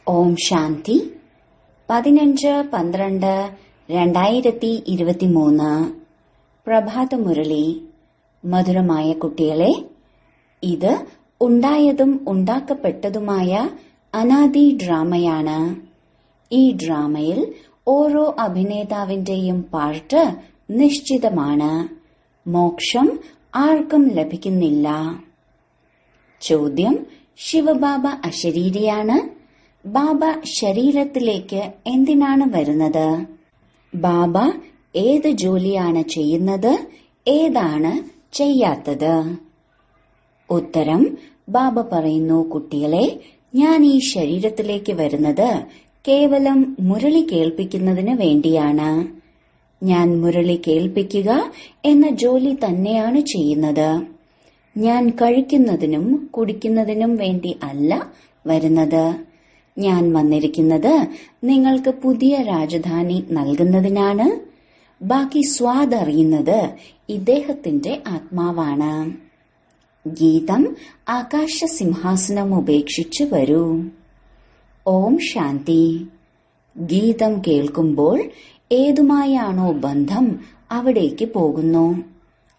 ഓം ശാന്തി 15-12-2023 പ്രഭാതമുരളി. മധുരമായ കുട്ടികളെ, ഇത് ഉണ്ടായതും ഉണ്ടാക്കപ്പെട്ടതുമായ അനാദി ഡ്രാമയാണ്. ഈ ഡ്രാമയിൽ ഓരോ അഭിനേതാവിന്റെയും പാർട്ട് നിശ്ചിതമാണ്. മോക്ഷം ആർക്കും ലഭിക്കുന്നില്ല. ചോദ്യം: ശിവബാബ അശരീരിയാണ്. ബാബ ശരീരത്തിലേക്ക് എന്തിനാണ് വരുന്നത്? ബാബ ഏത് ജോലിയാണ് ചെയ്യുന്നത്, ഏതാണ് ചെയ്യാത്തത്? ഉത്തരം: ബാബ പറയുന്നു, കുട്ടികളെ, ഞാൻ ഈ ശരീരത്തിലേക്ക് വരുന്നത് കേവലം മുരളി കേൾപ്പിക്കുന്നതിന് വേണ്ടിയാണ്. ഞാൻ മുരളി കേൾപ്പിക്കുക എന്ന ജോലി തന്നെയാണ് ചെയ്യുന്നത്. ഞാൻ കഴിക്കുന്നതിനും കുടിക്കുന്നതിനും വേണ്ടി അല്ല വരുന്നത്. ഞാൻ വന്നിരിക്കുന്നത് നിങ്ങൾക്ക് പുതിയ രാജധാനി നൽകുന്നതിനാണ്. ബാക്കി സ്വാദറിയുന്നത് ഇദ്ദേഹത്തിന്റെ ആത്മാവാണ്. ഗീതം: ആകാശ സിംഹാസനം ഉപേക്ഷിച്ചു വരൂ. ഓം ശാന്തി. ഗീതം കേൾക്കുമ്പോൾ ഏതുമായാണോ ബന്ധം അവിടേക്ക് പോകുന്നു.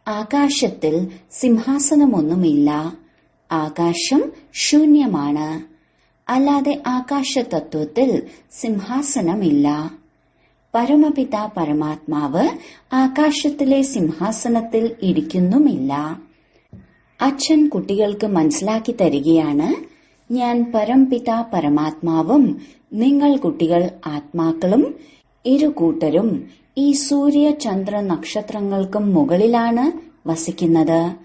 ആകാശത്തിൽ സിംഹാസനമൊന്നുമില്ല. ആകാശം ശൂന്യമാണ്. അല്ലാതെ ആകാശതത്വത്തിൽ സിംഹാസനമില്ല. പരമപിത പരമാത്മാവ് ആകാശത്തിലെ സിംഹാസനത്തിൽ ഇരിക്കുന്നുമില്ല. അച്ഛൻ കുട്ടികൾക്ക് മനസ്സിലാക്കി തരികയാണ്, ഞാൻ പരംപിത പരമാത്മാവും നിങ്ങൾ കുട്ടികൾ ആത്മാക്കളും ഇരുകൂട്ടരും ഈ സൂര്യ ചന്ദ്ര നക്ഷത്രങ്ങൾക്കും മുകളിലാണ് വസിക്കുന്നത്.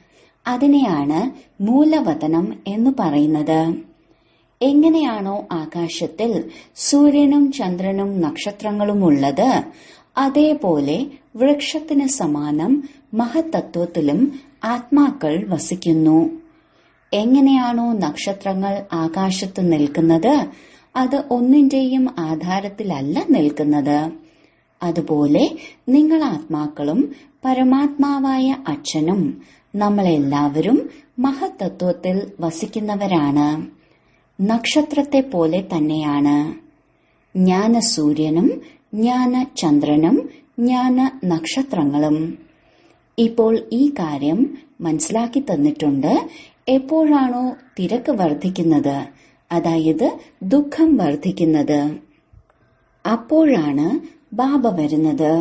അതിനെയാണ് മൂലവതനം എന്ന് പറയുന്നത്. എങ്ങനെയാണോ ആകാശത്തിൽ സൂര്യനും ചന്ദ്രനും നക്ഷത്രങ്ങളുമുള്ളത്, അതേപോലെ വൃക്ഷത്തിന് സമാനം മഹത്തത്വത്തിലും ആത്മാക്കൾ വസിക്കുന്നു. എങ്ങനെയാണോ നക്ഷത്രങ്ങൾ ആകാശത്ത് നിൽക്കുന്നത്, അത് ഒന്നിന്റെയും ആധാരത്തിലല്ല നിൽക്കുന്നത്. അതുപോലെ നിങ്ങൾ ആത്മാക്കളും പരമാത്മാവായ അച്ഛനും നമ്മളെല്ലാവരും മഹത്തത്വത്തിൽ വസിക്കുന്നവരാണ്. നക്ഷത്രത്തെ പോലെ തന്നെയാണ്. ജ്ഞാന സൂര്യനും ജ്ഞാന ചന്ദ്രനും ജ്ഞാന നക്ഷത്രങ്ങളും. ഇപ്പോൾ ഈ കാര്യം മനസ്സിലാക്കി തന്നിട്ടുണ്ട്. എപ്പോഴാണോ തിരക്ക് വർദ്ധിക്കുന്നത്, അതായത് ദുഃഖം വർദ്ധിക്കുന്നത്, അപ്പോഴാണ് ബാബ വരുന്നത്.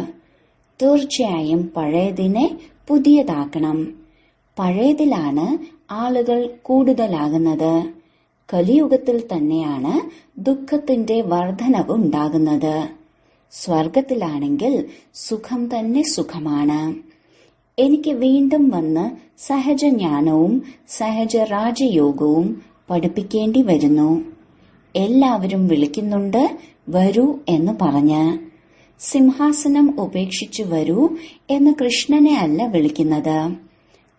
തീർച്ചയായും പഴയതിനെ പുതിയതാക്കണം. പഴയതിലാണ് ആളുകൾ കൂടുതലാകുന്നത്. കലിയുഗത്തിൽ തന്നെയാണ് ദുഃഖത്തിന്റെ വർധനവ് ഉണ്ടാകുന്നത്. സ്വർഗത്തിലാണെങ്കിൽ സുഖം തന്നെ സുഖമാണ്. എനിക്ക് വീണ്ടും വന്ന് സഹജജ്ഞാനവും സഹജ രാജയോഗവും പഠിപ്പിക്കേണ്ടി വരുന്നു. എല്ലാവരും വിളിക്കുന്നുണ്ട്, വരൂ എന്ന് പറഞ്ഞ്. സിംഹാസനം ഉപേക്ഷിച്ചു വരൂ എന്ന് കൃഷ്ണനെ അല്ല വിളിക്കുന്നത്.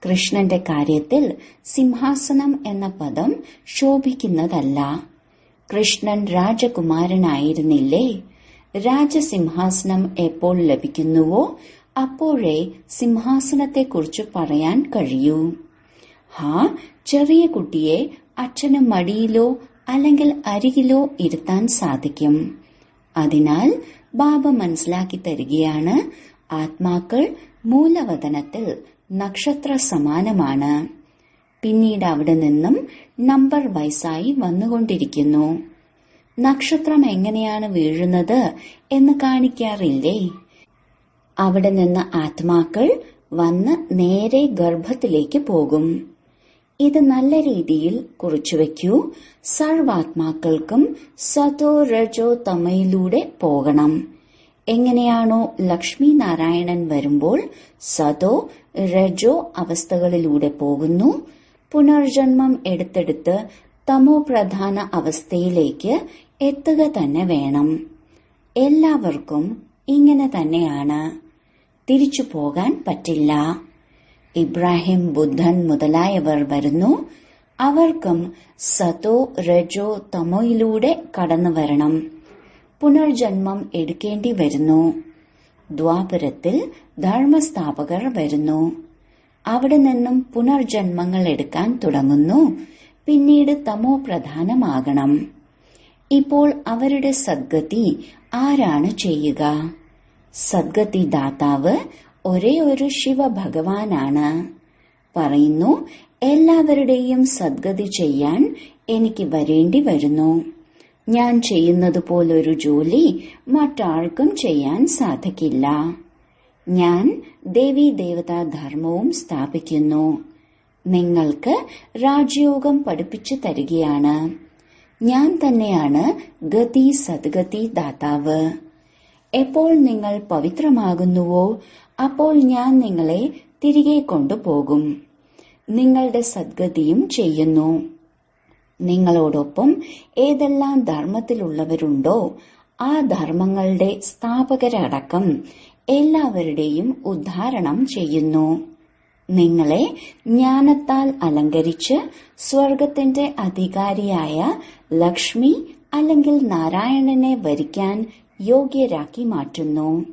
കൃഷ്ണന്റെ കാര്യത്തിൽ സിംഹാസനം എന്ന പദം ശോഭിക്കുന്നതല്ല. കൃഷ്ണൻ രാജകുമാരനായിരുന്നില്ലേ? രാജസിംഹാസനം എപ്പോൾ ലഭിക്കുന്നുവോ അപ്പോഴേ സിംഹാസനത്തെക്കുറിച്ച് പറയാൻ കഴിയൂ. ചെറിയ കുട്ടിയെ അച്ഛന് മടിയിലോ അല്ലെങ്കിൽ അരികിലോ ഇരുത്താൻ സാധിക്കും. അതിനാൽ ബാബ മനസ്സിലാക്കി തരികയാണ്, ആത്മാക്കൾ മൂലവതനത്തിൽ നക്ഷത്ര സമാനമാണ്. പിന്നീട് അവിടെ നിന്നും നമ്പർ വയസ്സായി വന്നുകൊണ്ടിരിക്കുന്നു. നക്ഷത്രം എങ്ങനെയാണ് വീഴുന്നത് എന്ന് കാണിക്കാറില്ലേ? അവിടെ നിന്ന് ആത്മാക്കൾ വന്ന് നേരെ ഗർഭത്തിലേക്ക് പോകും. ഇത് നല്ല രീതിയിൽ കുറിച്ചുവെക്കൂ. സർവാത്മാക്കൾക്കും സതോ രജോ തമയിലൂടെ പോകണം. എങ്ങനെയാണോ ലക്ഷ്മി നാരായണൻ വരുമ്പോൾ സതോ രജോ അവസ്ഥകളിലൂടെ പോകുന്നു, പുനർജന്മം എടുത്തെടുത്ത് തമോ പ്രധാന അവസ്ഥയിലേക്ക് എത്തുക തന്നെ വേണം. എല്ലാവർക്കും ഇങ്ങനെ തന്നെയാണ്. തിരിച്ചു പോകാൻ പറ്റില്ല. ഇബ്രാഹിം, ബുദ്ധൻ മുതലായവർ വരുന്നു. അവർക്കും സതോ രജോ തമോയിലൂടെ കടന്നു വരണം. പുനർജന്മം എടുക്കേണ്ടി വരുന്നു. ദ്വാപരത്തിൽ ധർമ്മസ്ഥാപകർ വരുന്നു. അവിടെ നിന്നും പുനർജന്മങ്ങൾ എടുക്കാൻ തുടങ്ങുന്നു. പിന്നീട് തമോ പ്രധാനമാകണം. ഇപ്പോൾ അവരുടെ സദ്ഗതി ആരാണ് ചെയ്യുക? സദ്ഗതി ദാതാവ് ഒരേ ഒരു ശിവഭഗവാനാണ്. പറയുന്നു, എല്ലാവരുടെയും സദ്ഗതി ചെയ്യാൻ എനിക്ക് വരേണ്ടി വരുന്നു. ഞാൻ ചെയ്യുന്നത് പോലൊരു ജോലി മറ്റാർക്കും ചെയ്യാൻ സാധിക്കില്ല. ഞാൻ ദേവീ ദേവതാ ധർമ്മവും സ്ഥാപിക്കുന്നു. നിങ്ങൾക്ക് രാജയോഗം പഠിപ്പിച്ചു തരികയാണ്. ഞാൻ തന്നെയാണ് ഗതി സദ്ഗതി ദാതാവ്. എപ്പോൾ നിങ്ങൾ പവിത്രമാകുന്നുവോ അപ്പോൾ ഞാൻ നിങ്ങളെ തിരികെ കൊണ്ടുപോകും. നിങ്ങളുടെ സദ്ഗതിയും ചെയ്യുന്നു. നിങ്ങളോടൊപ്പം ഏതെല്ലാം ധർമ്മത്തിലുള്ളവരുണ്ടോ ആ ധർമ്മങ്ങളുടെ സ്ഥാപകരടക്കം എല്ലാവരുടെയും ഉദ്ധാരണം ചെയ്യുന്നു. നിങ്ങളെ ജ്ഞാനത്താൽ അലങ്കരിച്ച് സ്വർഗത്തിന്റെ അധികാരിയായ ലക്ഷ്മി അല്ലെങ്കിൽ നാരായണനെ വരിക്കാൻ യോഗ്യരാക്കി മാറ്റുന്നു.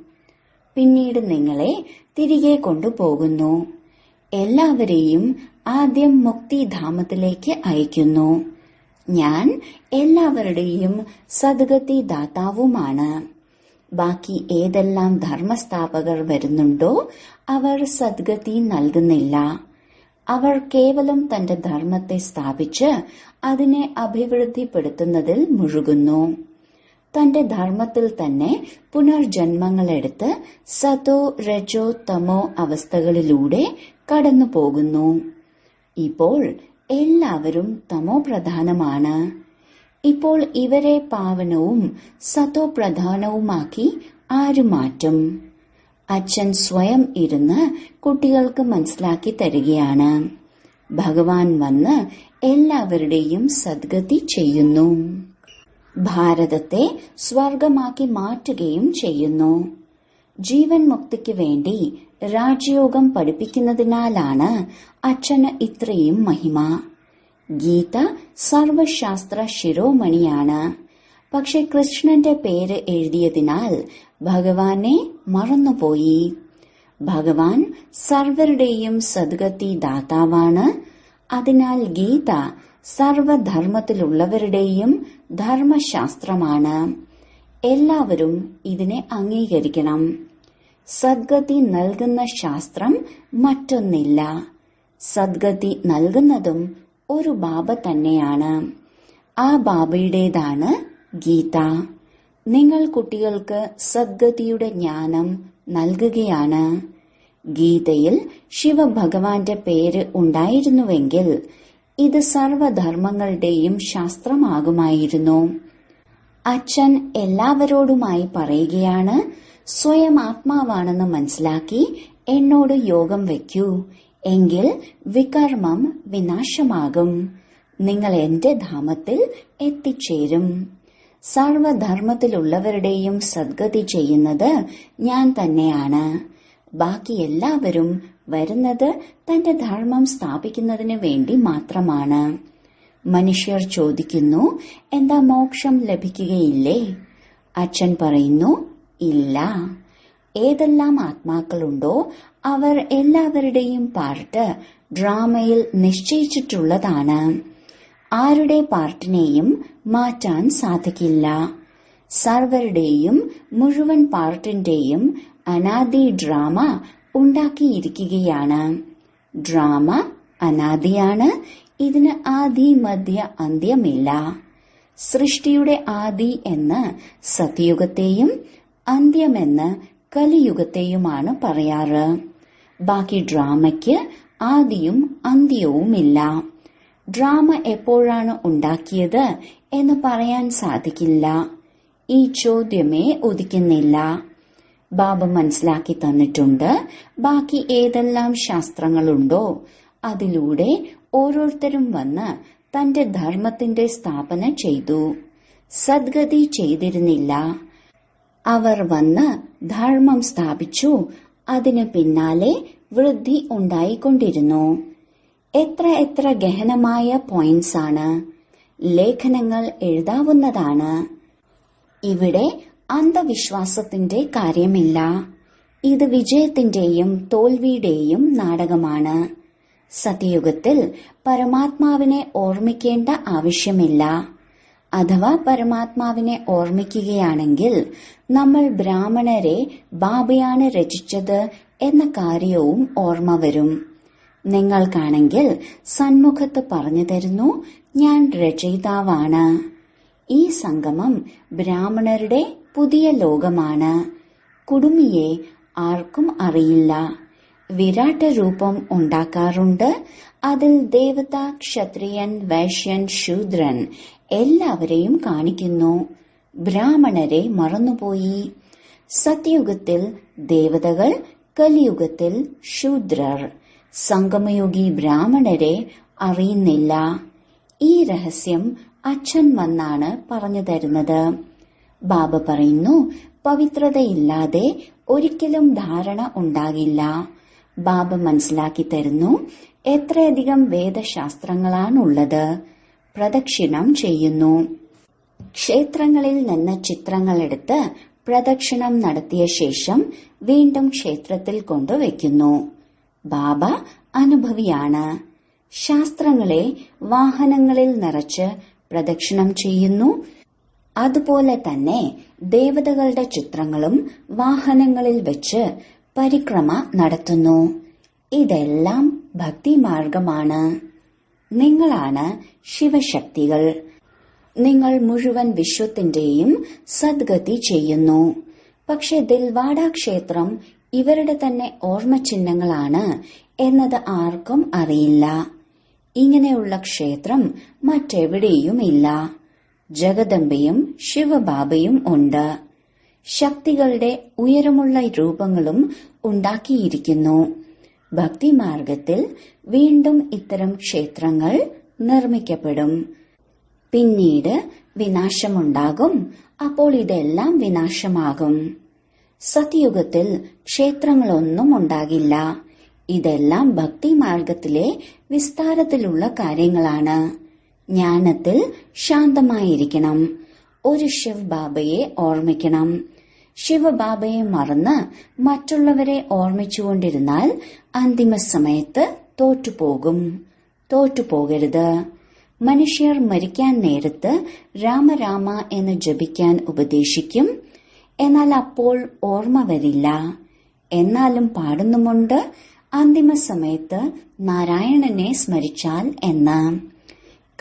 പിന്നീട് നിങ്ങളെ തിരികെ കൊണ്ടുപോകുന്നു. എല്ലാവരെയും ആദ്യം മുക്തിധാമത്തിലേക്ക് അയക്കുന്നു. ഞാൻ എല്ലാവരുടെയും സദ്ഗതി ദാതാവുമാണ്. ബാക്കി ഏതെല്ലാം ധർമ്മസ്ഥാപകർ വരുന്നുണ്ടോ അവർ സദ്ഗതി നൽകുന്നില്ല. അവർ കേവലം തന്റെ ധർമ്മത്തെ സ്ഥാപിച്ച് അതിനെ അഭിവൃദ്ധിപ്പെടുത്തുന്നതിൽ മുഴുകുന്നു. തന്റെ ധർമ്മത്തിൽ തന്നെ പുനർജന്മങ്ങളെടുത്ത് സതോ രജോ തമോ അവസ്ഥകളിലൂടെ കടന്നു പോകുന്നു. ഇപ്പോൾ എല്ലാവരും തമോ പ്രധാനമാണ്. ഇപ്പോൾ ഇവരെ പാവനവും സതോ പ്രധാനവുമാക്കി ആര് മാറ്റും? അച്ഛൻ സ്വയം ഇരുന്ന് കുട്ടികൾക്ക് മനസ്സിലാക്കി തരികയാണ്. ഭഗവാൻ വന്ന് എല്ലാവരുടെയും സദ്ഗതി ചെയ്യുന്നു. ഭാരതത്തെ സ്വർഗമാക്കി മാറ്റുകയും ചെയ്യുന്നു. ജീവൻ മുക്തിക്ക് വേണ്ടി രാജയോഗം പഠിപ്പിക്കുന്നതിനാലാണ് അച്ഛന് ഇത്രയും മഹിമ. ഗീത സർവശാസ്ത്ര ശിരോമണിയാണ്. പക്ഷെ കൃഷ്ണന്റെ പേര് എഴുതിയതിനാൽ ഭഗവാനെ മറന്നുപോയി. ഭഗവാൻ സർവരുടെയും സദ്ഗതി ദാതാവാണ്. അതിനാൽ ഗീത സർവധർമ്മത്തിലുള്ളവരുടെയും ധർമ്മശാസ്ത്രമാണ്. എല്ലാവരും ഇതിനെ അംഗീകരിക്കണം. സദ്ഗതി നൽകുന്ന ശാസ്ത്രം മറ്റൊന്നില്ല. സദ്ഗതി നൽകുന്നതും ഒരു ബാബ തന്നെയാണ്. ആ ബാബയുടേതാണ് ഗീത. നിങ്ങൾ കുട്ടികൾക്ക് സദ്ഗതിയുടെ ജ്ഞാനം നൽകുകയാണ്. ഗീതയിൽ ശിവഭഗവാന്റെ പേര് ഉണ്ടായിരുന്നുവെങ്കിൽ ഇത് സർവധർമ്മങ്ങളുടെയും ശാസ്ത്രമാകുമായിരുന്നു. അച്ഛൻ എല്ലാവരോടുമായി പറയുകയാണ്, സ്വയം ആത്മാവാണെന്ന് മനസ്സിലാക്കി എന്നോട് യോഗം വയ്ക്കൂ, എങ്കിൽ വികർമ്മം വിനാശമാകും. നിങ്ങൾ എന്റെ ധാമത്തിൽ എത്തിച്ചേരും. സർവധർമ്മത്തിലുള്ളവരുടെയും സദ്ഗതി ചെയ്യുന്നത് ഞാൻ തന്നെയാണ്. ബാക്കി എല്ലാവരും വരുന്നത് തന്റെ ധർമ്മം സ്ഥാപിക്കുന്നതിന് വേണ്ടി മാത്രമാണ്. മനുഷ്യർ ചോദിക്കുന്നു, എന്താ മോക്ഷം ലഭിക്കുകയില്ലേ? അച്ഛൻ പറയുന്നു, ഇല്ല. ഏതെല്ലാം ആത്മാക്കളുണ്ടോ അവർ എല്ലാവരുടെയും പാർട്ട് ഡ്രാമയിൽ നിശ്ചയിച്ചിട്ടുള്ളതാണ്. ആരുടെ പാർട്ടിനെയും മാറ്റാൻ സാധിക്കില്ല. സർവരുടെയും മുഴുവൻ പാർട്ടിന്റെയും അനാദി ഡ്രാമ ഉണ്ടാക്കിയിരിക്കുകയാണ്. ഡ്രാമ അനാദിയാണ്. ഇതിന് ആദി മധ്യ അന്ത്യമില്ല. സൃഷ്ടിയുടെ ആദി എന്ന് സത്യയുഗത്തെയും അന്ത്യമെന്ന് കലിയുഗത്തെയുമാണ് പറയാറ്. ബാക്കി ഡ്രാമയ്ക്ക് ആദിയും അന്ത്യവുമില്ല. ഡ്രാമ എപ്പോഴാണ് ഉണ്ടാക്കിയത് എന്ന് പറയാൻ സാധിക്കില്ല. ഈ ചോദ്യമേ ഉദിക്കുന്നില്ല. ബാബ മനസ്സിലാക്കി തന്നിട്ടുണ്ട്, ബാക്കി ഏതെല്ലാം ശാസ്ത്രങ്ങളുണ്ടോ അതിലൂടെ ഓരോരുത്തരും വന്ന് തന്റെ ധർമ്മത്തിന്റെ സ്ഥാപന ചെയ്തു. സദ്ഗതി ചെയ്തിരുന്നില്ല. അവർ വന്ന് ധർമ്മം സ്ഥാപിച്ചു. അതിനു പിന്നാലെ വൃദ്ധി ഉണ്ടായിക്കൊണ്ടിരുന്നു. എത്ര എത്ര ഗഹനമായ പോയിന്റ്സ് ആണ്. ലേഖനങ്ങൾ എഴുതാവുന്നതാണ്. ഇവിടെ അന്ധവിശ്വാസത്തിന്റെ കാര്യമില്ല. ഇത് വിജയത്തിന്റെയും തോൽവിയുടെയും നാടകമാണ്. സത്യയുഗത്തിൽ പരമാത്മാവിനെ ഓർമ്മിക്കേണ്ട ആവശ്യമില്ല. അഥവാ പരമാത്മാവിനെ ഓർമ്മിക്കുകയാണെങ്കിൽ നമ്മൾ ബ്രാഹ്മണരെ ബാബയാണ് രചിച്ചത് എന്ന കാര്യവും ഓർമ്മ വരും. നിങ്ങൾക്കാണെങ്കിൽ സന്മുഖത്ത് പറഞ്ഞു തരുന്നു, ഞാൻ രചയിതാവാണ്. ഈ സംഗമം ബ്രാഹ്മണരുടെ പുതിയ ലോകമാണ്. കുടുമിയെ ആർക്കും അറിയില്ല. വിരാട്ട രൂപം ഉണ്ടാക്കാറുണ്ട്. അതിൽ ദേവത, ക്ഷത്രിയൻ, വൈശ്യൻ, ശൂദ്രൻ എല്ലാവരെയും കാണിക്കുന്നു. ബ്രാഹ്മണരെ മറന്നുപോയി. സത്യയുഗത്തിൽ ദേവതകൾ, കലിയുഗത്തിൽ ശൂദ്രർ. സംഗമയുഗി ബ്രാഹ്മണരെ അറിയുന്നില്ല. ഈ രഹസ്യം അച്ഛൻ വന്നാണ് പറഞ്ഞു തരുന്നത്. ബാബ പറയുന്നു, പവിത്രതയില്ലാതെ ഒരിക്കലും ധാരണ ഉണ്ടാകില്ല. ബാബ മനസ്സിലാക്കി തരുന്നു, എത്രയധികം വേദശാസ്ത്രങ്ങളാണുള്ളത്. പ്രദക്ഷിണം ചെയ്യുന്നു. ക്ഷേത്രങ്ങളിൽ നിന്ന് ചിത്രങ്ങളെടുത്ത് പ്രദക്ഷിണം നടത്തിയ ശേഷം വീണ്ടും ക്ഷേത്രത്തിൽ കൊണ്ടുവയ്ക്കുന്നു. ബാബ അനുഭവിയാണ്. ശാസ്ത്രങ്ങളെ വാഹനങ്ങളിൽ നിറച്ച് പ്രദക്ഷിണം ചെയ്യുന്നു. അതുപോലെ തന്നെ ദേവതകളുടെ ചിത്രങ്ങളും വാഹനങ്ങളിൽ വെച്ച് പരിക്രമ നടത്തുന്നു. ഇതെല്ലാം ഭക്തിമാർഗമാണ്. നിങ്ങളാണ് ശിവശക്തികൾ. നിങ്ങൾ മുഴുവൻ വിശ്വത്തിന്റെയും സദ്ഗതി ചെയ്യുന്നു. പക്ഷെ ദിൽവാഡ ക്ഷേത്രം ഇവരുടെ തന്നെ ഓർമ്മ ചിഹ്നങ്ങളാണ് എന്നത് ആർക്കും അറിയില്ല. ഇങ്ങനെയുള്ള ക്ഷേത്രം മറ്റെവിടെയുമില്ല. ജഗദംബയും ശിവബാബയും ഉണ്ട്. ശക്തികളുടെ ഉയരമുള്ള രൂപങ്ങളും ഉണ്ടാക്കിയിരിക്കുന്നു. ഭക്തിമാർഗത്തിൽ വീണ്ടും ഇത്തരം ക്ഷേത്രങ്ങൾ നിർമ്മിക്കപ്പെടും. പിന്നീട് വിനാശമുണ്ടാകും. അപ്പോൾ ഇതെല്ലാം വിനാശമാകും. സത്യയുഗത്തിൽ ക്ഷേത്രങ്ങളൊന്നും ഉണ്ടാകില്ല. ഇതെല്ലാം ഭക്തിമാർഗത്തിലെ വിസ്താരത്തിലുള്ള കാര്യങ്ങളാണ്. ജ്ഞാനത്തിൽ ശാന്തമായിരിക്കണം. ഒരു ശിവ് ബാബയെ ഓർമ്മിക്കണം. ശിവബാബയെ മറന്ന് മറ്റുള്ളവരെ ഓർമ്മിച്ചുകൊണ്ടിരുന്നാൽ അന്തിമ സമയത്ത് തോറ്റുപോകരുത്. മനുഷ്യർ മരിക്കാൻ നേരത്ത് രാമരാമ എന്ന് ജപിക്കാൻ ഉപദേശിക്കും. എന്നാൽ അപ്പോൾ ഓർമ്മ വരില്ല. എന്നാലും പാടുന്നുമുണ്ട്, അന്തിമ സമയത്ത് നാരായണനെ സ്മരിച്ചാൽ എന്ന്.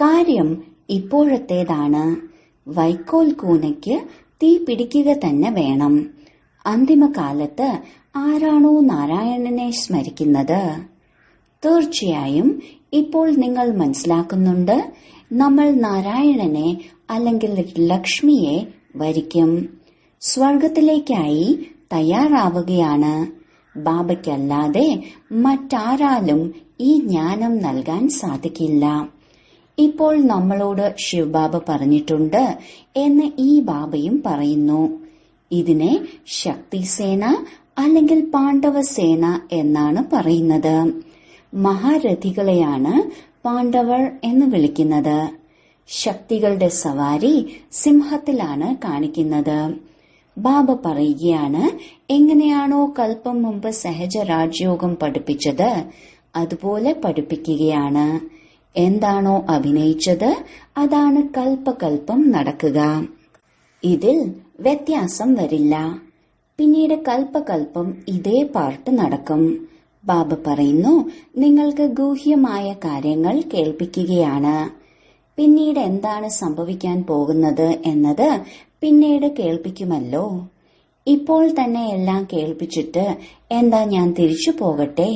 കാര്യം ഇപ്പോഴത്തേതാണ്. വൈക്കോൽ കൂനയ്ക്ക് തീ പിടിക്കുക തന്നെ വേണം. അന്തിമകാലത്ത് ആരാണോ നാരായണനെ സ്മരിക്കുന്നത്? തീർച്ചയായും ഇപ്പോൾ നിങ്ങൾ മനസ്സിലാക്കുന്നുണ്ട്, നമ്മൾ നാരായണനെ അല്ലെങ്കിൽ ലക്ഷ്മിയെ വരിക്കും. സ്വർഗത്തിലേക്കായി തയ്യാറാവുകയാണ്. ബാബയ്ക്കല്ലാതെ മറ്റാരാലും ഈ ജ്ഞാനം നൽകാൻ സാധിക്കില്ല. ഇപ്പോൾ നമ്മളോട് ശിവബാബ പറഞ്ഞിട്ടുണ്ട് എന്ന് ഈ ബാബയും പറയുന്നു. ഇതിനെ ശക്തിസേന അല്ലെങ്കിൽ പാണ്ഡവസേന എന്നാണ് പറയുന്നത്. മഹാരഥികളെയാണ് പാണ്ഡവർ എന്ന് വിളിക്കുന്നത്. ശക്തികളുടെ സവാരി സിംഹത്തിലാണ് കാണിക്കുന്നത്. ബാബ പറയുകയാണ്, എങ്ങനെയാണോ കൽപ്പം മുമ്പ് സഹജ രാജയോഗം പഠിപ്പിച്ചത് അതുപോലെ പഠിപ്പിക്കുകയാണ്. എന്താണോ അഭിനയിച്ചത് അതാണ് കൽപ്പകൽപ്പം നടക്കുക. ഇതിൽ വ്യത്യാസം വരില്ല. പിന്നീട് കൽപ്പകൽപ്പം ഇതേ പാർട്ട് നടക്കും. ബാബ പറയുന്നു, നിങ്ങൾക്ക് ഗൂഹ്യമായ കാര്യങ്ങൾ കേൾപ്പിക്കുകയാണ്. പിന്നീട് എന്താണ് സംഭവിക്കാൻ പോകുന്നത് എന്നത് പിന്നീട് കേൾപ്പിക്കുമല്ലോ. ഇപ്പോൾ തന്നെ എല്ലാം കേൾപ്പിച്ചിട്ട് എന്താ ഞാൻ തിരിച്ചു പോകട്ടെ?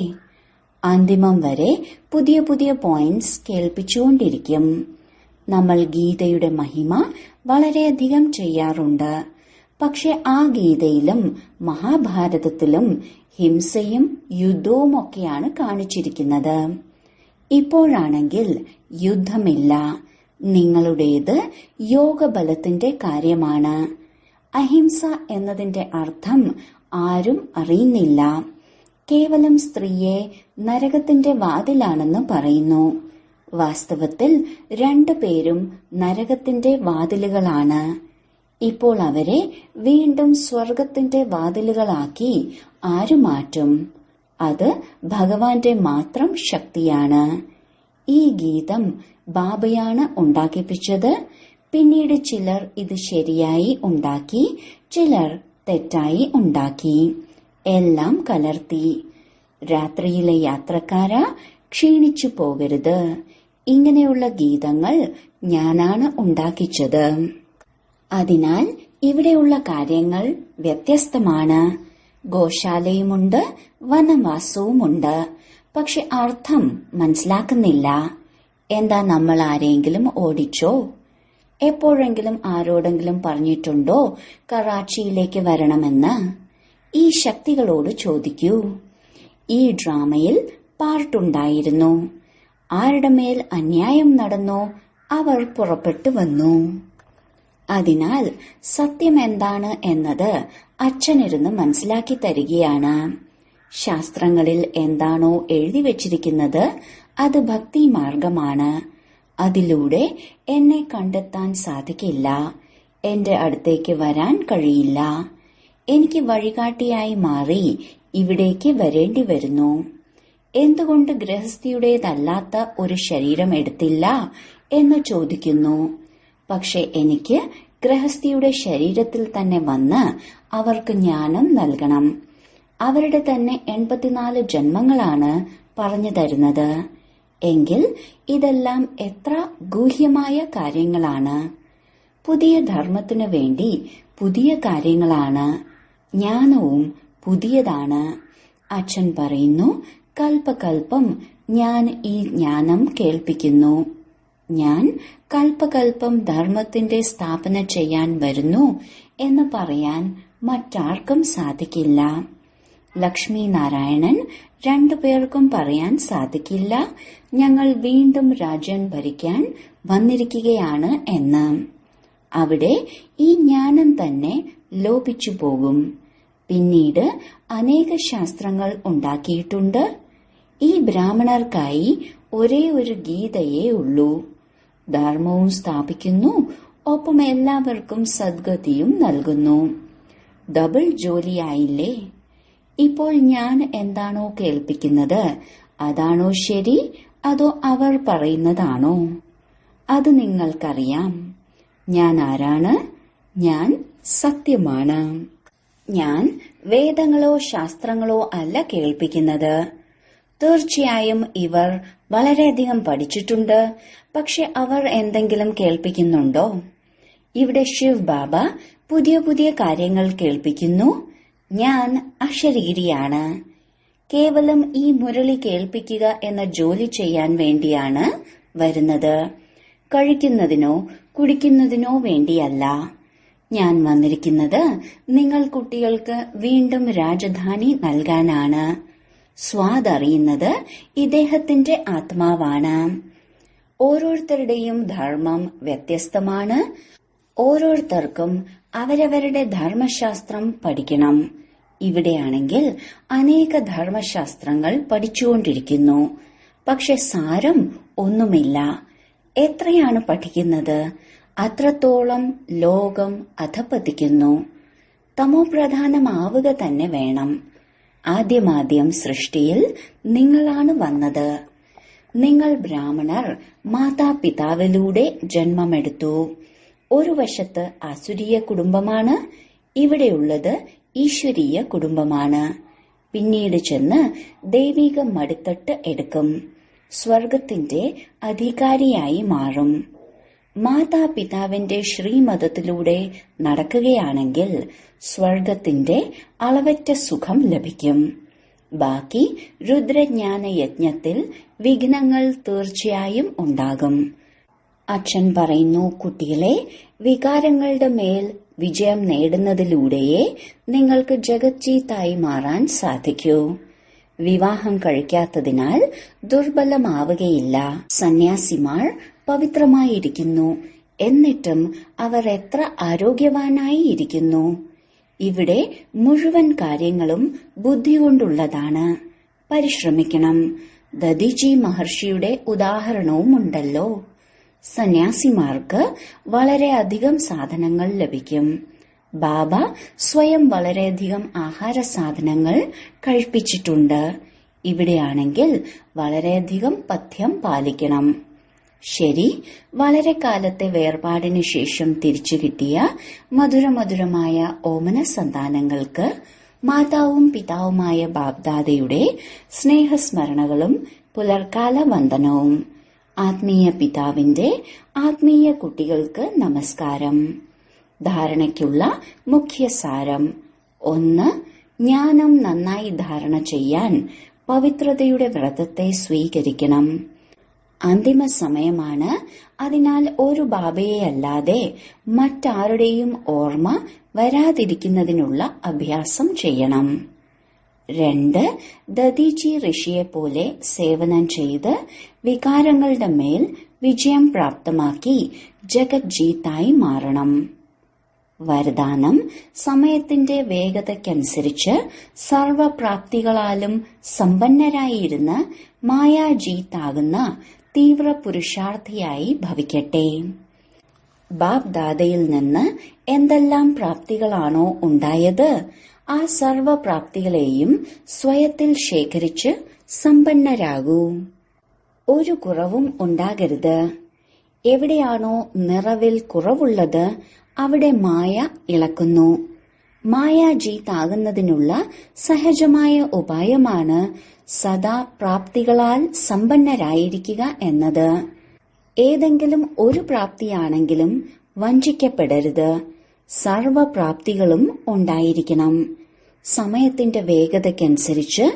അന്തിമം വരെ പുതിയ പുതിയ പോയിന്റ്സ് കേൾപ്പിച്ചുകൊണ്ടിരിക്കും. നമ്മൾ ഗീതയുടെ മഹിമ വളരെയധികം ചെയ്യാറുണ്ട്. പക്ഷെ ആ ഗീതയിലും മഹാഭാരതത്തിലും ഹിംസയും യുദ്ധവുമൊക്കെയാണ് കാണിച്ചിരിക്കുന്നത്. ഇപ്പോഴാണെങ്കിൽ യുദ്ധമില്ല. നിങ്ങളുടേത് യോഗബലത്തിന്റെ കാര്യമാണ്. അഹിംസ എന്നതിന്റെ അർത്ഥം ആരും അറിയുന്നില്ല. കേവലം സ്ത്രീയെ നരകത്തിന്റെ വാതിലാണെന്ന് പറയുന്നു. വാസ്തവത്തിൽ രണ്ടുപേരും നരകത്തിന്റെ വാതിലുകളാണ്. ഇപ്പോൾ അവരെ വീണ്ടും സ്വർഗത്തിന്റെ വാതിലുകളാക്കി ആരു മാറ്റും? അത് ഭഗവാന്റെ മാത്രം ശക്തിയാണ്. ഈ ഗീതം ബാബയാണ് ഉണ്ടാക്കിപ്പിച്ചത്. പിന്നീട് ചിലർ ഇത് ശരിയായി ഉണ്ടാക്കി, ചിലർ തെറ്റായി ഉണ്ടാക്കി. എല്ലാം കലർത്തി. രാത്രിയിലെ യാത്രക്കാരാ, ക്ഷീണിച്ചു പോകരുത്. ഇങ്ങനെയുള്ള ഗീതങ്ങൾ ഞാനാണ് ഉണ്ടാക്കിച്ചത്. അതിനാൽ ഇവിടെയുള്ള കാര്യങ്ങൾ വ്യത്യസ്തമാണ്. ഗോശാലയുമുണ്ട്, വനവാസവുമുണ്ട്. പക്ഷെ അർത്ഥം മനസ്സിലാക്കുന്നില്ല. എന്താ, നമ്മൾ ആരെങ്കിലും ഓടിച്ചോ? എപ്പോഴെങ്കിലും ആരോടെങ്കിലും പറഞ്ഞിട്ടുണ്ടോ കറാച്ചിയിലേക്ക് വരണമെന്ന്? ഈ ശക്തികളോട് ചോദിക്കൂ. ഈ ഡ്രാമയിൽ പാർട്ടുണ്ടായിരുന്നു. ആരുടെ മേൽ അന്യായം നടന്നോ അവർ പുറപ്പെട്ടു വന്നു. അതിനാൽ സത്യം എന്താണ് എന്നത് അച്ഛനിരുന്ന് മനസ്സിലാക്കി തരികയാണ്. ശാസ്ത്രങ്ങളിൽ എന്താണോ എഴുതി വച്ചിരിക്കുന്നത് അത് ഭക്തി മാർഗമാണ്. അതിലൂടെ എന്നെ കണ്ടെത്താൻ സാധിക്കില്ല. എന്റെ അടുത്തേക്ക് വരാൻ കഴിയില്ല. എനിക്ക് വഴികാട്ടിയായി മാറി ഇവിടേക്ക് വരേണ്ടി വരുന്നു. എന്തുകൊണ്ട് ഗൃഹസ്ഥിയുടേതല്ലാത്ത ഒരു ശരീരം എടുത്തില്ല എന്ന് ചോദിക്കുന്നു. പക്ഷെ എനിക്ക് ഗൃഹസ്ഥിയുടെ ശരീരത്തിൽ തന്നെ വന്ന് അവർക്ക് ജ്ഞാനം നൽകണം. അവരുടെ തന്നെ 84 ജന്മങ്ങളാണ് പറഞ്ഞു തരുന്നത്. എങ്കിൽ ഇതെല്ലാം എത്ര ഗൂഹ്യമായ കാര്യങ്ങളാണ്. പുതിയ ധർമ്മത്തിനു വേണ്ടി പുതിയ കാര്യങ്ങളാണ്. ജ്ഞാനവും പുതിയതാണ്. അച്ഛൻ പറയുന്നു, കൽപ്പകൽപ്പം ഞാൻ ഈ ജ്ഞാനം കേൾപ്പിക്കുന്നു. ഞാൻ കൽപ്പകൽപ്പം ധർമ്മത്തിന്റെ സ്ഥാപന ചെയ്യാൻ വരുന്നു എന്ന് പറയാൻ മറ്റാർക്കും സാധിക്കില്ല. ലക്ഷ്മി നാരായണൻ 2 പേർക്കും പറയാൻ സാധിക്കില്ല, ഞങ്ങൾ വീണ്ടും രാജ്യം ഭരിക്കാൻ വന്നിരിക്കുകയാണ് എന്ന്. അവിടെ ഈ ജ്ഞാനം തന്നെ ലോപിച്ചു പോകും. പിന്നീട് അനേക ശാസ്ത്രങ്ങൾ ഉണ്ടാക്കിയിട്ടുണ്ട്. ഈ ബ്രാഹ്മണർക്കായി ഒരേ ഒരു ഗീതയേ ഉള്ളൂ. ധർമ്മവും സ്ഥാപിക്കുന്നു, ഒപ്പം എല്ലാവർക്കും സദ്ഗതിയും നൽകുന്നു. ഡബിൾ ജോലിയായില്ലേ? ഇപ്പോൾ ഞാൻ എന്താണോ കേൾപ്പിക്കുന്നത് അതാണോ ശരി, അതോ അവർ പറയുന്നതാണോ? അത് നിങ്ങൾക്കറിയാം. ഞാൻ ആരാണ്? ഞാൻ സത്യമാണ്. ഞാൻ വേദങ്ങളോ ശാസ്ത്രങ്ങളോ അല്ല കേൾപ്പിക്കുന്നത്. തീർച്ചയായും ഇവർ വളരെയധികം പഠിച്ചിട്ടുണ്ട്. പക്ഷെ അവർ എന്തെങ്കിലും കേൾപ്പിക്കുന്നുണ്ടോ? ഇവിടെ ശിവ് ബാബ പുതിയ പുതിയ കാര്യങ്ങൾ കേൾപ്പിക്കുന്നു. ഞാൻ അശരീരിയാണ്. കേവലം ഈ മുരളി കേൾപ്പിക്കുക എന്ന ജോലി ചെയ്യാൻ വേണ്ടിയാണ് വരുന്നത്. കഴിക്കുന്നതിനോ കുടിക്കുന്നതിനോ വേണ്ടിയല്ല. ഞാൻ വന്നിരിക്കുന്നത് നിങ്ങൾ കുട്ടികൾക്ക് വീണ്ടും രാജധാനി നൽകാനാണ്. സ്വാദറിയുന്നത് ഇദ്ദേഹത്തിന്റെ ആത്മാവാണ്. ഓരോരുത്തരുടെയും ധർമ്മം വ്യത്യസ്തമാണ്. ഓരോരുത്തർക്കും അവരവരുടെ ധർമ്മശാസ്ത്രം പഠിക്കണം. ഇവിടെയാണെങ്കിൽ അനേക ധർമ്മശാസ്ത്രങ്ങൾ പഠിച്ചുകൊണ്ടിരിക്കുന്നു. പക്ഷെ സാരം ഒന്നുമില്ല. എത്രയാണ് പഠിക്കുന്നത് അത്രത്തോളം ലോകം അധപ്പതിക്കുന്നു. തമോപ്രധാനമാവുക തന്നെ വേണം. ആദ്യമാദ്യം സൃഷ്ടിയിൽ നിങ്ങളാണ് വന്നത്. നിങ്ങൾ ബ്രാഹ്മണർ മാതാപിതാവിലൂടെ ജന്മമെടുത്തു. ഒരു വശത്ത് അസുരീയ കുടുംബമാണ്, ഇവിടെയുള്ളത് ഈശ്വരീയ കുടുംബമാണ്. പിന്നീട് ചെന്ന് ദൈവിക മടിത്തട്ട് എടുക്കും. സ്വർഗത്തിന്റെ അധികാരിയായി മാറും. മാതാപിതാവിന്റെ ശ്രീമതത്തിലൂടെ നടക്കുകയാണെങ്കിൽ സ്വർഗത്തിന്റെ അളവറ്റ സുഖം ലഭിക്കും. ബാക്കി രുദ്രജ്ഞാന യജ്ഞത്തിൽ വിഘ്നങ്ങൾ തീർച്ചയായും ഉണ്ടാകും. അച്ഛൻ പറയുന്നു, കുട്ടികളെ, വികാരങ്ങളുടെ മേൽ വിജയം നേടുന്നതിലൂടെയേ നിങ്ങൾക്ക് ജഗജ്ജീത്തായി മാറാൻ സാധിക്കൂ. വിവാഹം കഴിക്കാത്തതിനാൽ ദുർബലമാവുകയില്ല. സന്യാസിമാർ പവിത്രമായിരിക്കുന്നു, എന്നിട്ടും അവർ എത്ര ആരോഗ്യവാനായി ഇരിക്കുന്നു. ഇവിടെ മുഴുവൻ കാര്യങ്ങളും ബുദ്ധി കൊണ്ടുള്ളതാണ്. പരിശ്രമിക്കണം. ദദീജി മഹർഷിയുടെ ഉദാഹരണവുമുണ്ടല്ലോ. സന്യാസിമാർക്ക് വളരെയധികം സാധനങ്ങൾ ലഭിക്കും. ബാബ സ്വയം വളരെയധികം ആഹാര സാധനങ്ങൾ കഴിപ്പിച്ചിട്ടുണ്ട്. ഇവിടെയാണെങ്കിൽ വളരെയധികം പഥ്യം പാലിക്കണം. ശരി, വളരെ കാലത്തെ വേർപാടിനു ശേഷം തിരിച്ചു കിട്ടിയ മധുരമധുരമായ ഓമന സന്താനങ്ങൾക്ക് മാതാവും പിതാവുമായ ബാബ്ദാദയുടെ സ്നേഹസ്മരണകളും പുലർക്കാല വന്ദനവും. ആത്മീയ പിതാവിന്റെ ആത്മീയ കുട്ടികൾക്ക് നമസ്കാരം. ധാരണയ്ക്കുള്ള മുഖ്യസാരം: 1. ജ്ഞാനം നന്നായി ധാരണ ചെയ്യാൻ പവിത്രതയുടെ വ്രതത്തെ സ്വീകരിക്കണം. അന്തിമ സമയമാണ്. അതിനാൽ ഒരു ബാബയെയല്ലാതെ മറ്റാരുടെയും ഓർമ്മ വരാതിരിക്കുന്നതിനുള്ള അഭ്യാസം ചെയ്യണം. 2. ദദീജി ഋഷിയെപ്പോലെ സേവനം ചെയ്ത് വികാരങ്ങളുടെ മേൽ വിജയം പ്രാപ്തമാക്കി ജഗത് ജീത്തായി മാറണം. വരദാനം: സമയത്തിന്റെ വേഗതയ്ക്കനുസരിച്ച് സർവപ്രാപ്തികളാലും സമ്പന്നരായിരുന്ന് മായാജീത്താകുന്ന തീവ്ര പുരുഷാർത്ഥിയായി ഭവിക്കട്ടെ. ബാബ്ദാദയിൽ നിന്ന് എന്തെല്ലാം പ്രാപ്തികളാണോ ഉണ്ടായത്, ആ സർവപ്രാപ്തികളെയും സ്വയത്തിൽ ശേഖരിച്ച് സമ്പന്നരാകൂ. ഒരു കുറവും ഉണ്ടാകരുത്. എവിടെയാണോ നിറവിൽ കുറവുള്ളത് അവിടെ മായ ഇളക്കുന്നു. മായാജീത്താകുന്നതിനുള്ള സഹജമായ ഉപായമാണ് സദാ പ്രാപ്തികളാൽ സമ്പന്നരായിരിക്കുക എന്നത്. ഏതെങ്കിലും ഒരു പ്രാപ്തിയാണെങ്കിലും വഞ്ചിക്കപ്പെടരുത്. സർവപ്രാപ്തികളും ഉണ്ടായിരിക്കണം. സമയത്തിന്റെ വേഗതയ്ക്കനുസരിച്ച്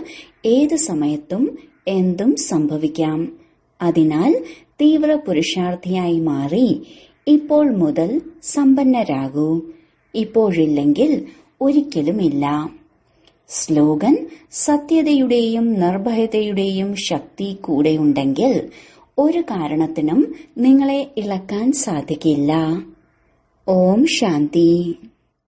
ഏത് സമയത്തും എന്തും സംഭവിക്കാം. അതിനാൽ തീവ്ര പുരുഷാർത്ഥിയായി മാറി ഇപ്പോൾ മുതൽ സമ്പന്നരാകൂ. ഇപ്പോഴില്ലെങ്കിൽ ഒരിക്കലുമില്ല. സ്ലോഗൻ: സത്യതയുടെയും നിർഭയതയുടെയും ശക്തി കൂടെയുണ്ടെങ്കിൽ ഒരു കാരണത്തിനും നിങ്ങളെ ഇളക്കാൻ സാധിക്കില്ല. ഓം ശാന്തി.